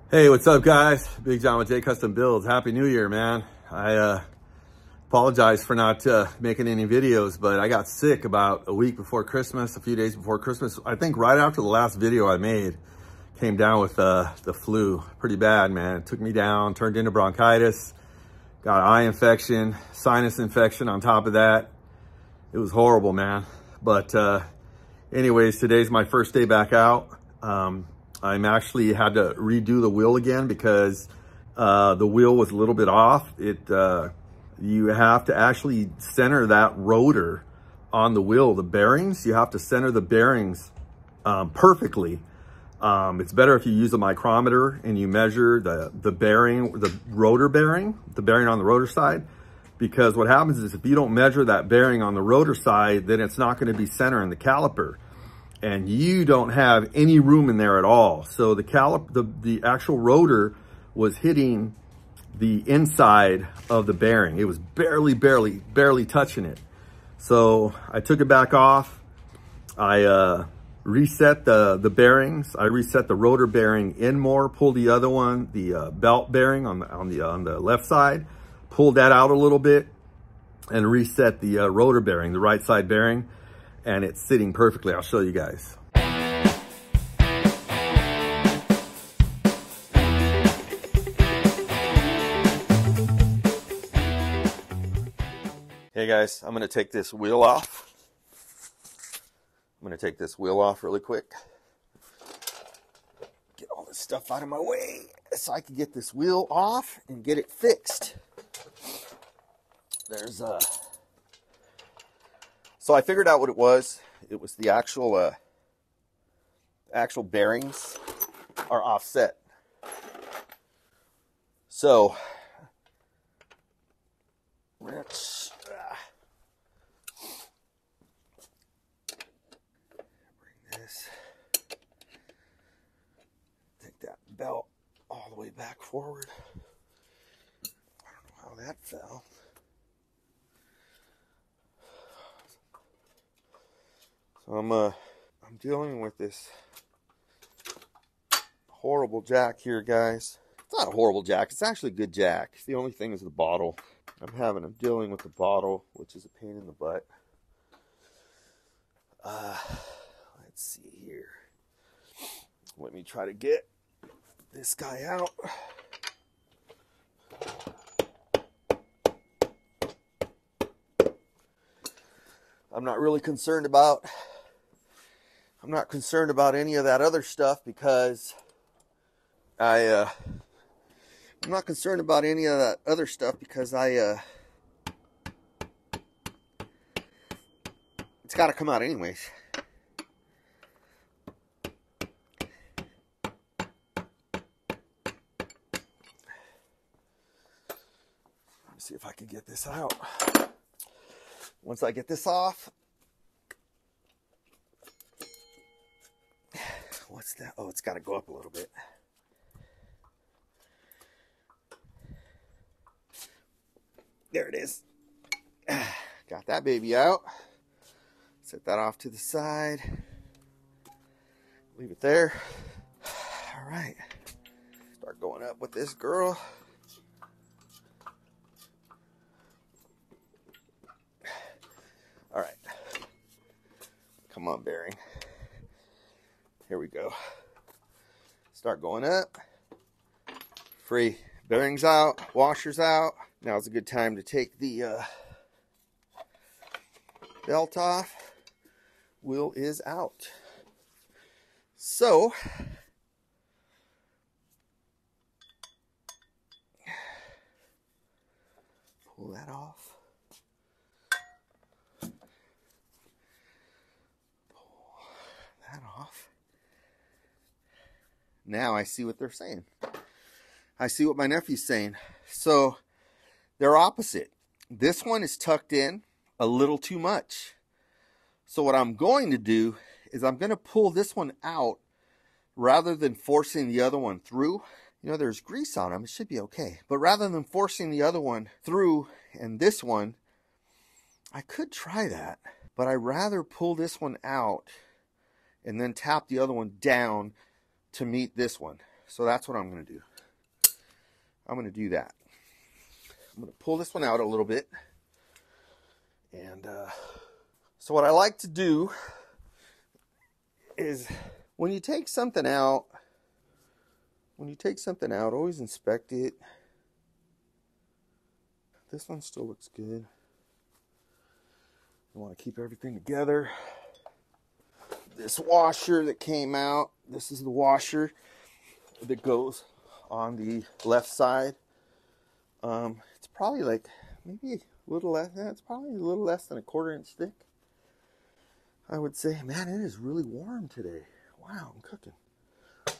Hey, what's up, guys? Big John with J Custom Builds. Happy New Year, man. I apologize for not making any videos, but I got sick about a week before Christmas, a few days before Christmas. I think right after the last video I made, came down with the flu. Pretty bad, man. It took me down, turned into bronchitis, got eye infection, sinus infection on top of that. It was horrible, man. But anyways, today's my first day back out. I'm actually had to redo the wheel again because the wheel was a little bit off. You have to actually center that rotor on the wheel, the bearings. You have to center the bearings perfectly. It's better if you use a micrometer and you measure the bearing, the rotor bearing, the bearing on the rotor side. Because what happens is if you don't measure that bearing on the rotor side, then it's not going to be centering the caliper. And you don't have any room in there at all. So the actual rotor was hitting the inside of the bearing. It was barely touching it. So I took it back off. I reset the bearings. I reset the rotor bearing in more, pulled the other one, the belt bearing on the left side, pulled that out a little bit and reset the rotor bearing, the right side bearing. And it's sitting perfectly. I'll show you guys. Hey guys, I'm gonna take this wheel off. I'm gonna take this wheel off really quick. Get all this stuff out of my way so I can get this wheel off and get it fixed. So I figured out what it was. It was the actual bearings are offset. So let's bring this. Take that belt all the way back forward. I don't know how that fell. So I'm dealing with this horrible jack here, guys. It's not a horrible jack. It's actually a good jack. The only thing is the bottle. I'm dealing with the bottle, which is a pain in the butt. Let's see here. Let me try to get this guy out. I'm not concerned about any of that other stuff because it's got to come out anyways. Let me see if I can get this out. Once I get this off, what's that? Oh, it's got to go up a little bit. There it is. Got that baby out. Set that off to the side. Leave it there. All right. Start going up with this girl. All right. Come on, bearing. Here we go. Start going up. Free. Bearings out. Washers out. Now's a good time to take the belt off. Wheel is out. So, pull that off. Off. Now I see what they're saying. I see what my nephew's saying. So they're opposite. This one is tucked in a little too much. So what I'm going to do is I'm going to pull this one out rather than forcing the other one through. You know, there's grease on them. It should be okay. But rather than forcing the other one through and this one, I could try that. But I'd rather pull this one out and then tap the other one down to meet this one. So that's what I'm going to do. I'm going to do that. I'm going to pull this one out a little bit. And so what I like to do is when you take something out, always inspect it. This one still looks good. You want to keep everything together. This washer that came out, this is the washer that goes on the left side. It's probably like maybe a little less. It's probably a little less than a 1/4 inch thick, I would say. Man, it is really warm today. Wow, I'm cooking.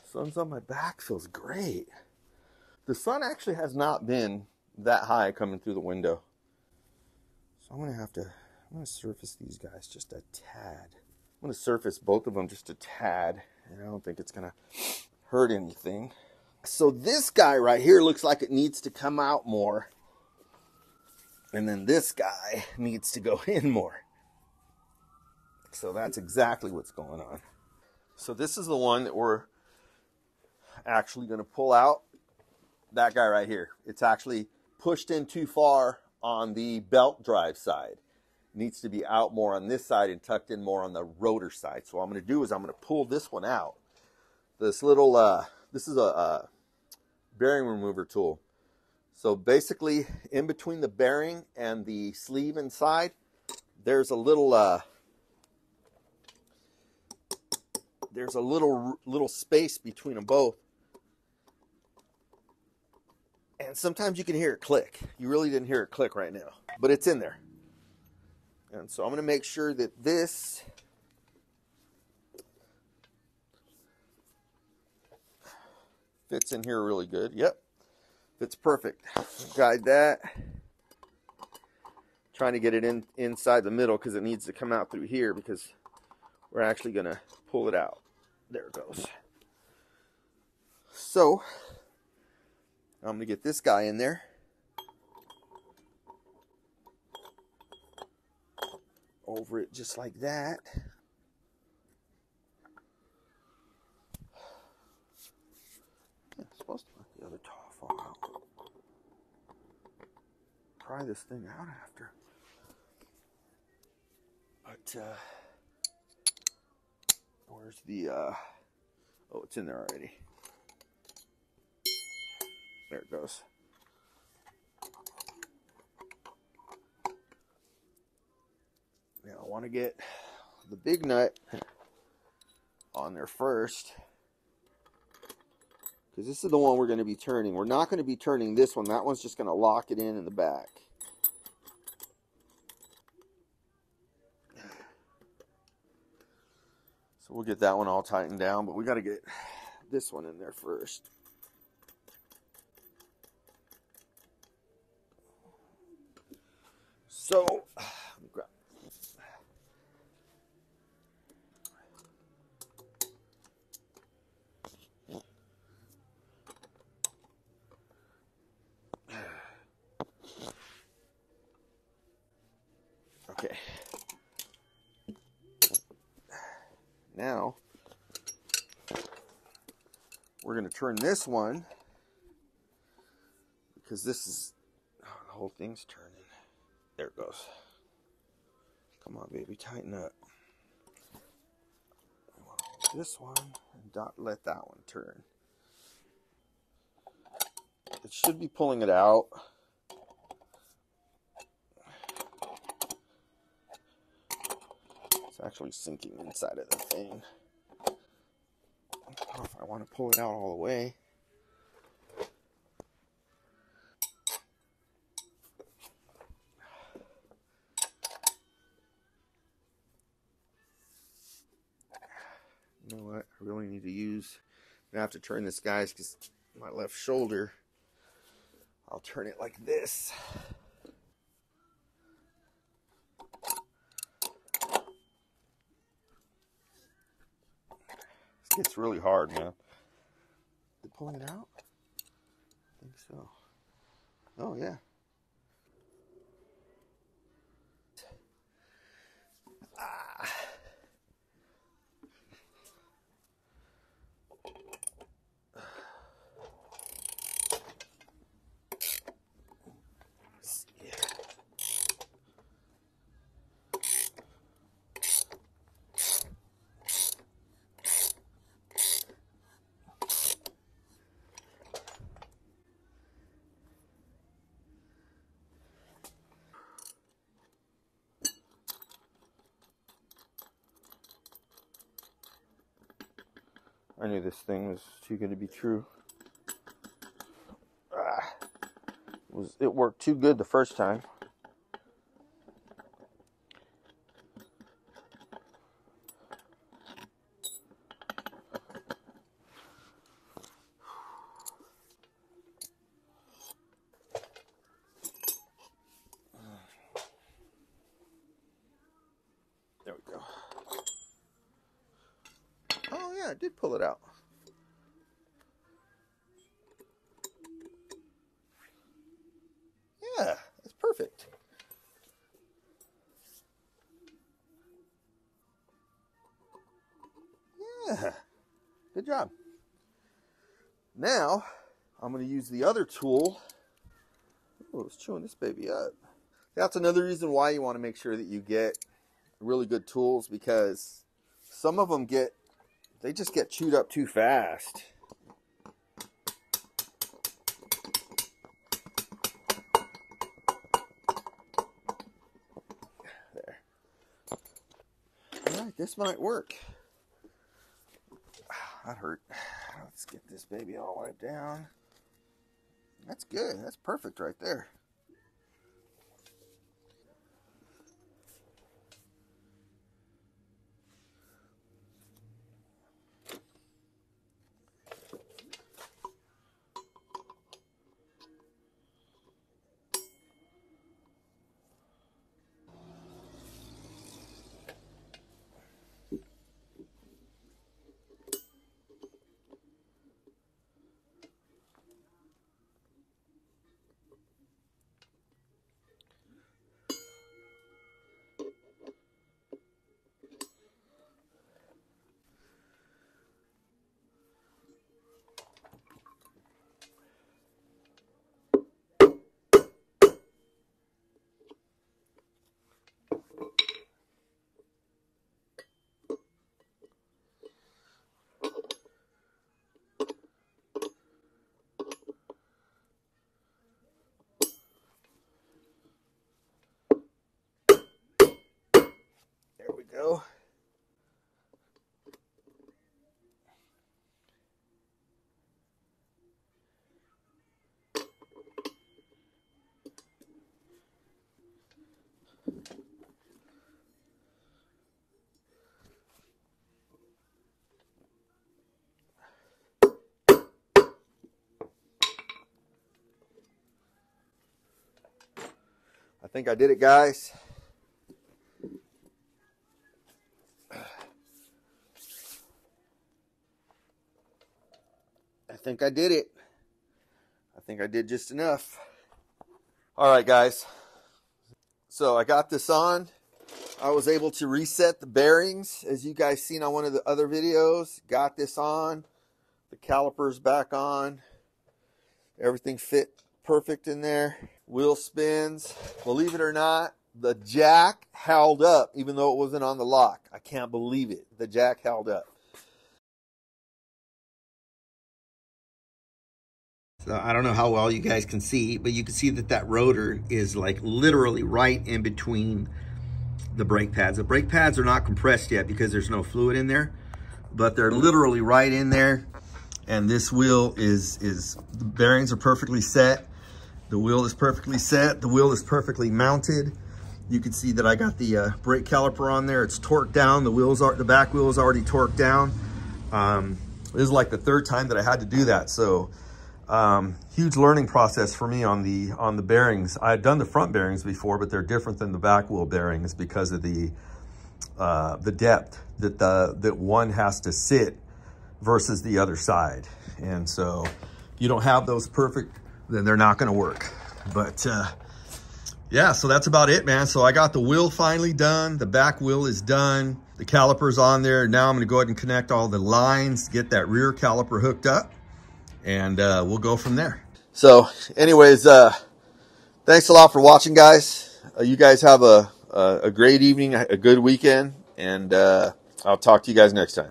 Sun's on my back, feels great. The sun actually has not been that high coming through the window. So I'm gonna surface these guys just a tad. I'm gonna surface both of them just a tad, and I don't think it's gonna hurt anything. So this guy right here looks like it needs to come out more. And then this guy needs to go in more. So that's exactly what's going on. So this is the one that we're actually going to pull out. That guy right here. It's actually pushed in too far on the belt drive side. It needs to be out more on this side and tucked in more on the rotor side. So what I'm going to do is I'm going to pull this one out. This little, this is a bearing remover tool. So basically, in between the bearing and the sleeve inside, there's a little space between them both. And sometimes you can hear it click. You really didn't hear it click right now, but it's in there. And so I'm going to make sure that this fits in here really good. Yep. Fits perfect. Guide that. Trying to get it inside the middle because it needs to come out through here because we're actually going to pull it out. There it goes. So I'm going to get this guy in there. Over it just like that. Yeah, it's supposed to let the other top fall out. Try this thing out after. But where's the oh, it's in there already. There it goes. Now I want to get the big nut on there first, because this is the one we're going to be turning. We're not going to be turning this one. That one's just going to lock it in the back. So we'll get that one all tightened down, but we got to get this one in there first. So, let me grab. Okay. Now, we're going to turn this one, because this is, oh, the whole thing's turning. There it goes. Come on, baby, tighten up. I want to hold this one and not let that one turn. It should be pulling it out. It's actually sinking inside of the thing. I don't know if I want to pull it out all the way. You know what? I really need to use. I'm gonna have to turn this, guys, because my left shoulder. I'll turn it like this. It's really hard, man. They pulling it out? I think so. Oh, yeah. Ah. I knew this thing was too good to be true. It worked too good the first time. There we go. Oh yeah, I did pull it out. Yeah, that's perfect. Yeah, good job. Now, I'm going to use the other tool. Oh, it's chewing this baby up. That's another reason why you want to make sure that you get really good tools, because some of them they just get chewed up too fast. There. All right, this might work. That hurt. Let's get this baby all wiped down. That's good. That's perfect right there. There we go. I think I did it, guys. I think I did it. I think I did just enough. All right, guys. So I got this on. I was able to reset the bearings, as you guys seen on one of the other videos. Got this on. The calipers back on. Everything fit perfect in there. Wheel spins. Believe it or not, the jack held up even though it wasn't on the lock. I can't believe it. The jack held up. So I don't know how well you guys can see, but you can see that that rotor is like literally right in between the brake pads. The brake pads are not compressed yet because there's no fluid in there, but they're literally right in there. And this wheel the bearings are perfectly set. The wheel is perfectly set. The wheel is perfectly mounted. You can see that I got the brake caliper on there. It's torqued down. The back wheel is already torqued down. This is like the third time that I had to do that. So huge learning process for me on the bearings. I had done the front bearings before, but they're different than the back wheel bearings because of the depth that one has to sit versus the other side. And so if you don't have those perfect, then they're not going to work. But yeah, so that's about it, man. So I got the wheel finally done. The back wheel is done. The caliper's on there. Now I'm going to go ahead and connect all the lines, get that rear caliper hooked up, and we'll go from there. So anyways, thanks a lot for watching, guys. You guys have a great evening, a good weekend, and I'll talk to you guys next time.